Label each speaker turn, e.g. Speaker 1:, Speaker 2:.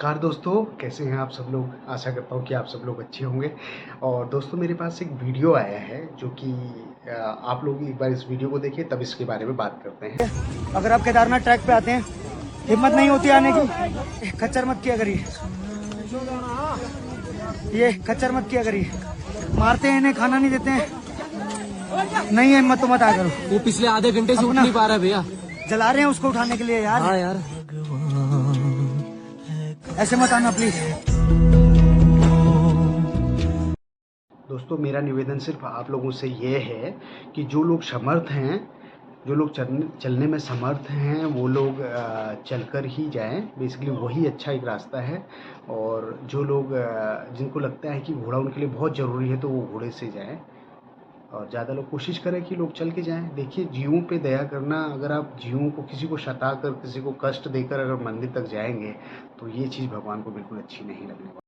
Speaker 1: नमस्कार दोस्तों, कैसे हैं आप सब लोग। आशा करता हूँ कि आप सब लोग अच्छे होंगे। और दोस्तों मेरे पास एक वीडियो आया है जो कि आप लोग एक बार इस वीडियो को देखिए, तब इसके बारे में बात करते हैं।
Speaker 2: अगर आप केदारनाथ ट्रैक पे आते हैं, हिम्मत नहीं होती आने की, खच्चर मत किया करिए। ये खच्चर मत किया करिए, मारते हैं इन्हें, खाना नहीं देते हैं। नहीं है हिम्मत तो मत आया करो।
Speaker 3: वो पिछले आधे घंटे से उठ नहीं पा रहा भैया।
Speaker 2: जला रहे हैं उसको उठाने के लिए यार।
Speaker 3: हाँ यार,
Speaker 2: ऐसे मत आना प्लीज।
Speaker 1: दोस्तों मेरा निवेदन सिर्फ आप लोगों से ये है कि जो लोग समर्थ हैं, जो लोग चलने में समर्थ हैं, वो लोग चलकर ही जाएं। बेसिकली वही अच्छा एक रास्ता है। और जो लोग जिनको लगता है कि घोड़ा उनके लिए बहुत ज़रूरी है, तो वो घोड़े से जाएं। और ज़्यादा लोग कोशिश करें कि लोग चल के जाएं। देखिए, जीवों पे दया करना, अगर आप जीवों को किसी को सता कर, किसी को कष्ट देकर अगर मंदिर तक जाएंगे, तो ये चीज़ भगवान को बिल्कुल अच्छी नहीं लगने वाली।